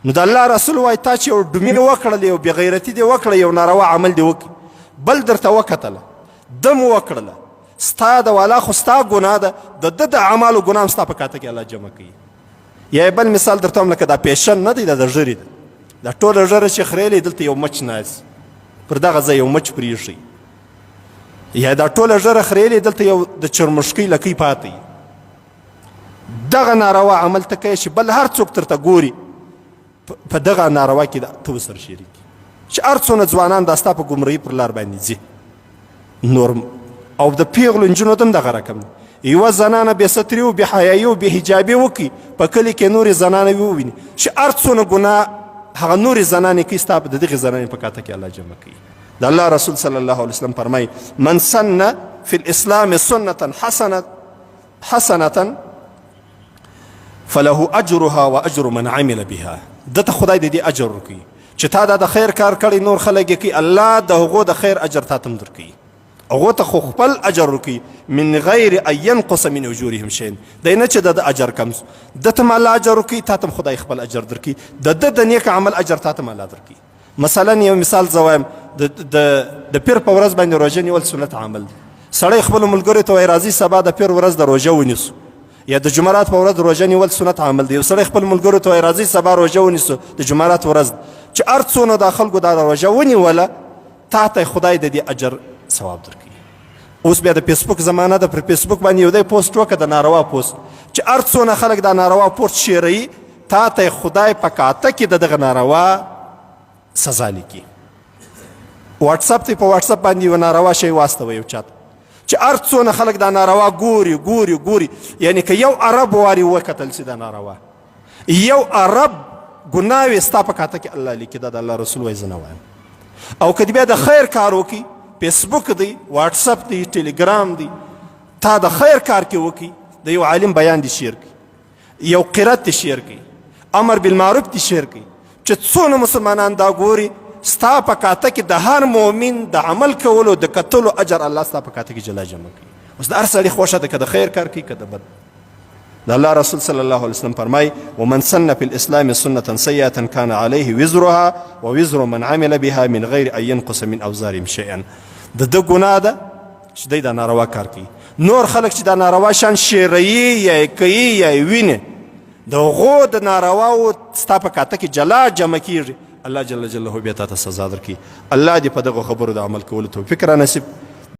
نو د الله رسول وایي تا چې یو ډومي وکړله یو بېغیرتي دې وکړه یو ناروا عمل دې وکړي بل درته وکتله ده مو وکړله ستا د والا خو ستا ګناه ده د ده د اعمالو ګناه هم ستا په کاته کې الله جمع کوي. یا بل مثال درته هم لکه دا پیشن نه دی دا د ژرې ده دا ټوله ژره چې خریلې دلته یو مچ ناست پر دغه ځای یو مچ پرېښي یا دا ټوله ژره خریلې دلته یو د چرمشکۍ لکۍ پاتې دغه ناروا عمل ته کوې چې بل هر څوک درته ګوري په دغه ناروا کې ته ورسره شریک چې هر څونه ځوانان دا ستا په ګمراهي پر لار باندې ځي نور او د پیغلو نجونو ته هم دغه رقم دی یوه زنانه بې ستري و بې حیایي و بې حجابي وکړي په کلي کې نورې زنانې وویني چې هر څونه ګناه هغه نورې زنانې کوي ستا د دغې زنانې په کاته کې الله جمع کوي. د الله رسول صلی الله علیه وسلم فرمایي من سن فی الاسلام سنة حسنة فله اجرها و اجر من عمل بها. دته خدای د دې اجر ورکوي چې تا دا د خیر کار کړی نور خلک یې کوي الله د هغو د خیر اجر تا ته هم درکوي هغو ته خو خپل اجر ورکوي من غیر ان ینقص من اجورهم شیئا دی نه چې د اجر کم ده ته هم الله اجر ورکوي تا ته هم خدای خپل اجر درکوي د ده د نیک عمل اجر تا ته هم الله درکوي. مثلا یو مثال زه وایم د پیر په ورځ باندې روژه نیول سنت عمل دی سړی خپلو ملګرو ته وایي راځئ سبا د پیر ورځ د روژه ونیسو یا د جمعرات په ورځ روژه نیول سنت عمل دی یو سړی خپل ملګرو ته وایي راځئ سبا روژه ونیسو د جمعرات ورځ چې هر څونه دا خلکو دا روژه ونیوله تا ته خدای د دې اجر ثواب درکوي. اوس بیا د فیسبوک زمانه ده پر فیسبوک باندې یو دی پوسټ وکړه د ناروا پوسټ چې هر څونه خلک دا ناروا پوسټ شیروي تا ته خدای په کاته کې د دغه ناروا سزا لیکي. واټساپ ته په واټساپ باندې یو ناروا شی واستوه یو چاته چې هر څونه خلک دا ناروا ګوري یعنی که یو عرب واري وکتل سي دا ناروا یو عرب ګناه وي ستا په کاته کې الله لیکي دا د الله رسول وایي زه نه وایم. او که بیا د خیر کار وکړي فیسبوک دی واټساپ دی ټلیګرام دی تا د خیر کار کې وکړي د یو عالم بیان دی شیر کړي یو قرت دی شیر کړي امر بالمعروف دی شیر کړي چې څونه مسلمانان دا ګوري ستا په کاته کې د هر مؤمن د عمل کولو د کتلو اجر الله ستا په کاته کې جلا جمع کوي. اوس د هر سړي خوښه ده که د خیر کار کوي که د بد. د الله رسول صلی الله علیه وسلم فرمایي ومن سن فی الاسلام سنة سیئة کان علیه وزرها ووزر من عمل بها من غیر ان ینقص من اوزارهم شیئا. د ده ګناه ده چې دی دا ناروا کار کوي نور خلک چې دا ناروا شان شیروي یا یې کوي یا یې ویني د هغو د نارواو ستا په کاته کې جلا جمع کیږي الله جل جلاله بیا تا ته سزا درکوي. الله دې په دغو خبرو د عمل کولو توفیق را نصیب